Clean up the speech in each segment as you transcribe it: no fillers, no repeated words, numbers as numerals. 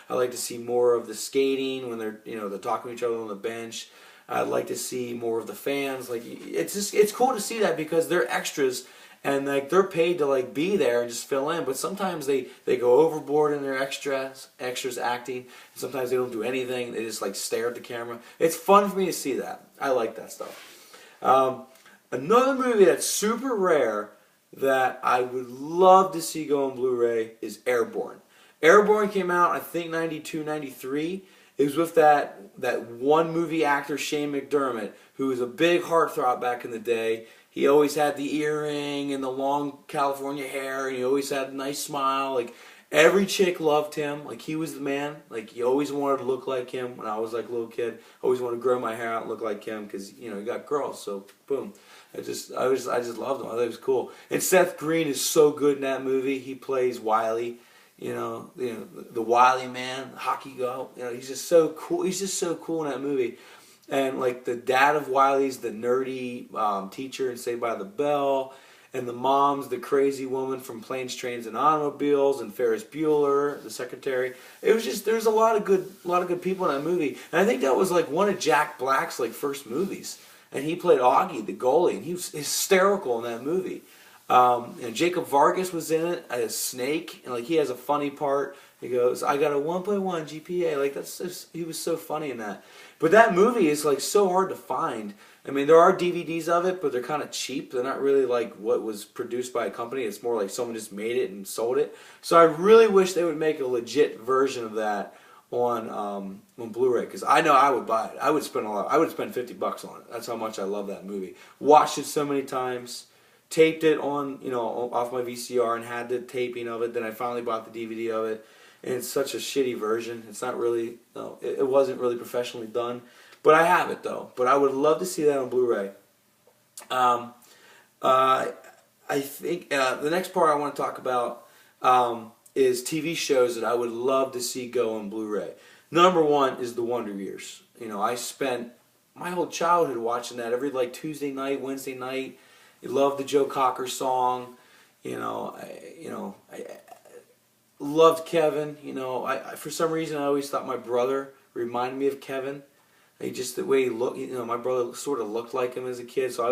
I like to see more of the skating when they're talking to each other on the bench. I'd like to see more of the fans. Like it's cool to see that because they're extras and like they're paid to like be there and just fill in. But sometimes they go overboard in their extras acting. And sometimes they don't do anything. They just like stare at the camera. It's fun for me to see that. I like that stuff. Another movie that's super rare that I would love to see go on Blu-ray is Airborne. Airborne came out, I think, 92, 93. It was with that one movie actor, Shane McDermott, who was a big heartthrob back in the day. He always had the earring and the long California hair, and he always had a nice smile. Like, every chick loved him. Like, he was the man. Like, you always wanted to look like him. When I was like a little kid, I always wanted to grow my hair out and look like him because, he got girls. So, boom. I just loved him. I thought he was cool. And Seth Green is so good in that movie. He plays Wiley. The Wiley man, the hockey guy. He's just so cool. He's just so cool in that movie. And like the dad of Wiley's the nerdy teacher in Saved by the Bell, and the mom's the crazy woman from Planes, Trains, and Automobiles, and Ferris Bueller, the secretary. It was just there's a lot of good people in that movie, and I think that was like one of Jack Black's like first movies, and he played Augie, the goalie, and he was hysterical in that movie. Jacob Vargas was in it as Snake, and like he has a funny part. He goes, "I got a 1.1 GPA." Like he was so funny in that. But that movie is like so hard to find. I mean, there are DVDs of it, but they're kind of cheap. They're not really like what was produced by a company. It's more like someone just made it and sold it. So I really wish they would make a legit version of that on Blu-ray, because I know I would buy it. I would spend I would spend $50 on it. That's how much I love that movie. Watched it so many times. Taped it on, off my VCR and had the taping of it. Then I finally bought the DVD of it, and it's such a shitty version. It's not really, it wasn't really professionally done, but I have it though. But I would love to see that on Blu-ray. I think the next part I want to talk about is TV shows that I would love to see go on Blu-ray. Number one is The Wonder Years. I spent my whole childhood watching that every like Tuesday night, Wednesday night. I loved the Joe Cocker song, I loved Kevin. I for some reason I always thought my brother reminded me of Kevin. The way he looked, my brother sort of looked like him as a kid, so I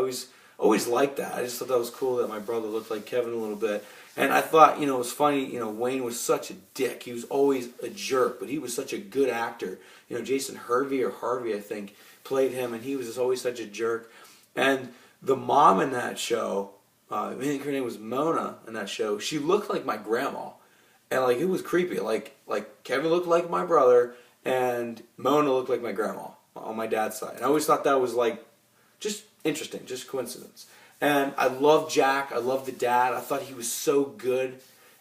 always liked that. I just thought that was cool that my brother looked like Kevin a little bit. And I thought, it was funny, Wayne was such a dick. He was always a jerk, but he was such a good actor. Jason Harvey, I think, played him, and he was just always such a jerk. And the mom in that show, I think her name was Mona in that show, she looked like my grandma. And like it was creepy. Like Kevin looked like my brother and Mona looked like my grandma on my dad's side. And I always thought that was like just interesting, just coincidence. And I loved Jack, I loved the dad. I thought he was so good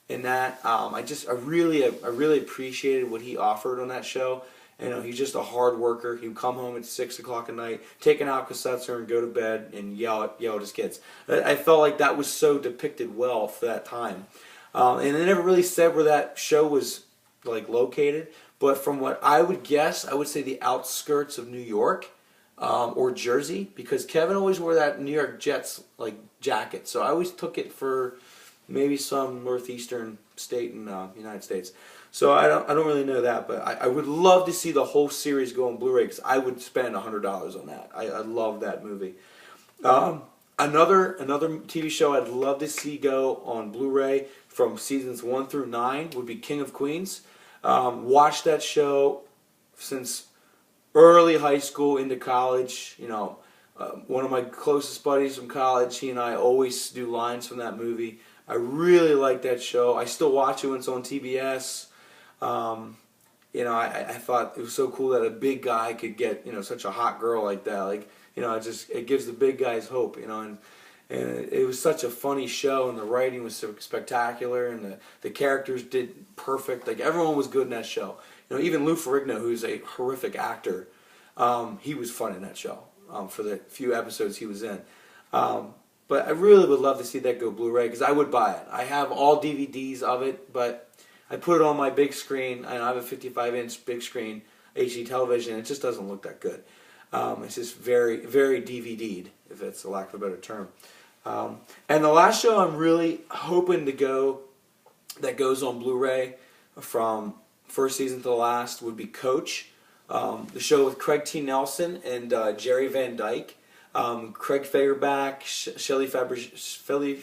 in that. I really appreciated what he offered on that show. He's just a hard worker. He would come home at 6 o'clock at night, take an Alka-Seltzer and go to bed and yell at his kids. I felt like that was so depicted well for that time. And they never really said where that show was like located. But from what I would guess, I would say the outskirts of New York or Jersey, because Kevin always wore that New York Jets like jacket. So I always took it for maybe some northeastern state in the United States. So I don't really know that, but I would love to see the whole series go on Blu-ray because I would spend $100 on that. I love that movie. Another TV show I'd love to see go on Blu-ray from seasons 1 through 9 would be King of Queens. Watched that show since early high school into college. One of my closest buddies from college, he and I always do lines from that movie. I really like that show. I still watch it when it's on TBS. I thought it was so cool that a big guy could get, such a hot girl like that. Like, it gives the big guys hope, and it was such a funny show, and the writing was so spectacular, and the characters did perfect. Like, everyone was good in that show. Even Lou Ferrigno, who's a horrific actor, he was fun in that show for the few episodes he was in. But I really would love to see that go Blu-ray because I would buy it. I have all DVDs of it, but I put it on my big screen, and I have a 55-inch big screen HD television, and it just doesn't look that good. It's just very, very DVD'd, if that's a lack of a better term. And the last show I'm really hoping to go that goes on Blu-ray from first season to the last, would be Coach, the show with Craig T. Nelson and Jerry Van Dyke, Craig Fagerback, Shelley Fabergé,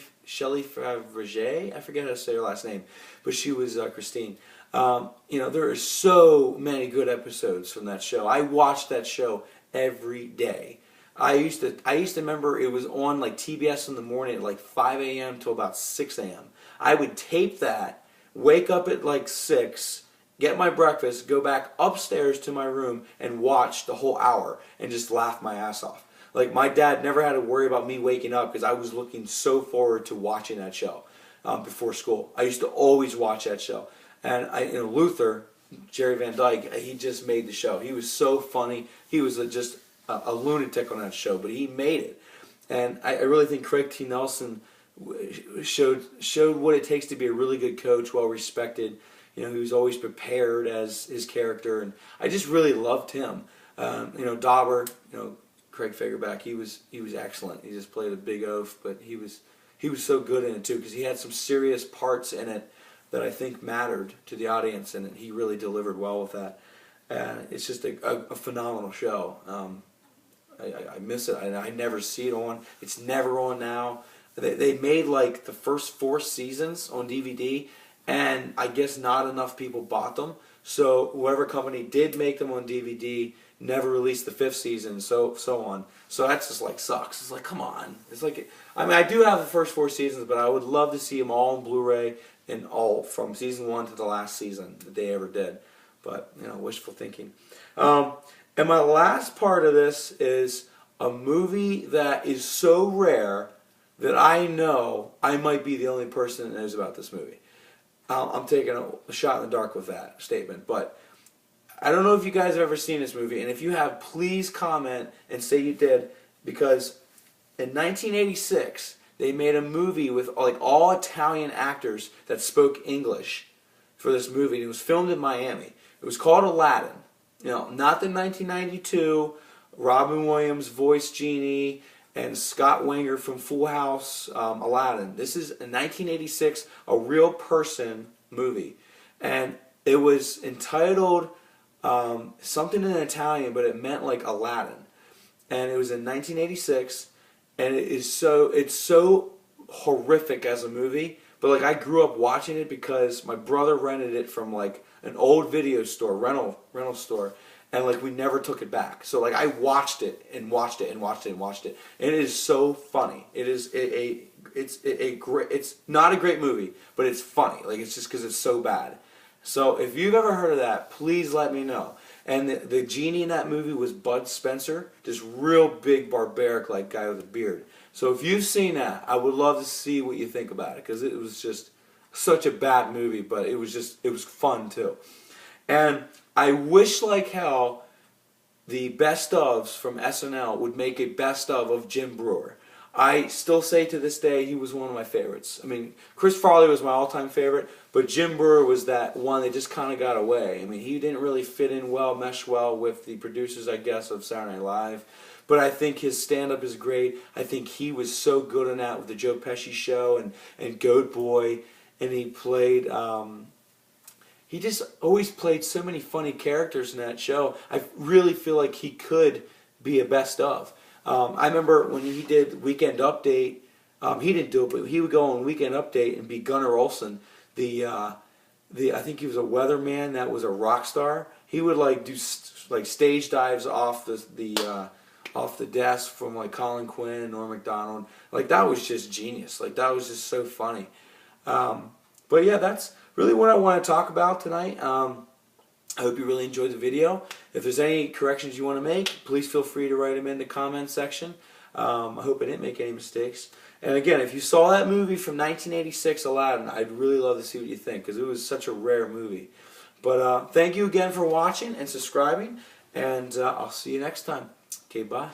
I forget how to say her last name, but she was Christine. There are so many good episodes from that show. I watched that show every day. I used to remember it was on like TBS in the morning at like 5 a.m. till about 6 a.m. I would tape that, wake up at like 6, get my breakfast, go back upstairs to my room and watch the whole hour and just laugh my ass off. Like, my dad never had to worry about me waking up because I was looking so forward to watching that show before school. I used to always watch that show. And Luther, Jerry Van Dyke, he just made the show. He was so funny. He was just a lunatic on that show, but he made it. And I really think Craig T. Nelson showed what it takes to be a really good coach, well respected. He was always prepared as his character, and I just really loved him. Dauber, Craig Fagerback, he was excellent. He just played a big oaf, but he was so good in it too, because he had some serious parts in it that I think mattered to the audience, and he really delivered well with that. It's just a phenomenal show. I miss it. I never see it on. It's never on now. They made like the first 4 seasons on DVD, and I guess not enough people bought them. So whoever company did make them on DVD never released the 5th season, so on. So that's just like sucks. It's like, come on. It's like, I do have the first 4 seasons, but I would love to see them all on Blu-ray and all from season 1 to the last season that they ever did. But wishful thinking. And my last part of this is a movie that is so rare that I know I might be the only person that knows about this movie. I'm taking a shot in the dark with that statement, but I don't know if you guys have ever seen this movie, and if you have, please comment and say you did, because in 1986 they made a movie with like all Italian actors that spoke English for this movie, and it was filmed in Miami. It was called Aladdin. Not the 1992 Robin Williams voiced Genie and Scott Wenger from Full House Aladdin. This is a 1986, a real person movie. And it was entitled something in Italian, but it meant like Aladdin. And it was in 1986, and it's so horrific as a movie. But like, I grew up watching it because my brother rented it from like an old video store, rental store, and like we never took it back. So like I watched it and watched it and watched it and watched it, and it is so funny. It is it's not a great movie, but it's funny. Like, it's just because it's so bad. So if you've ever heard of that, please let me know. And the genie in that movie was Bud Spencer, this real big barbaric like guy with a beard. So if you've seen that, I would love to see what you think about it, because it was just such a bad movie, but it was fun too. And I wish like hell the best ofs from SNL would make a best of Jim Breuer. I still say to this day he was one of my favorites. I mean, Chris Farley was my all-time favorite, but Jim Breuer was that one that just kind of got away. I mean, he didn't really fit in well, mesh well with the producers, I guess, of Saturday Night Live. But I think his stand-up is great. I think he was so good in that with the Joe Pesci Show and Goat Boy. And he played, he just always played so many funny characters in that show. I really feel like he could be a best of. I remember when he did Weekend Update, he didn't do it, but he would go on Weekend Update and be Gunnar Olsen. I think he was a weatherman that was a rock star. He would like do like stage dives off the desk from like Colin Quinn and Norm Macdonald. Like, that was just genius. Like, that was just so funny. But yeah, that's really what I want to talk about tonight. I hope you really enjoyed the video. If there's any corrections you want to make, please feel free to write them in the comment section. I hope I didn't make any mistakes. And again, if you saw that movie from 1986, Aladdin, I'd really love to see what you think, because it was such a rare movie. But thank you again for watching and subscribing, and I'll see you next time. Okay, bye.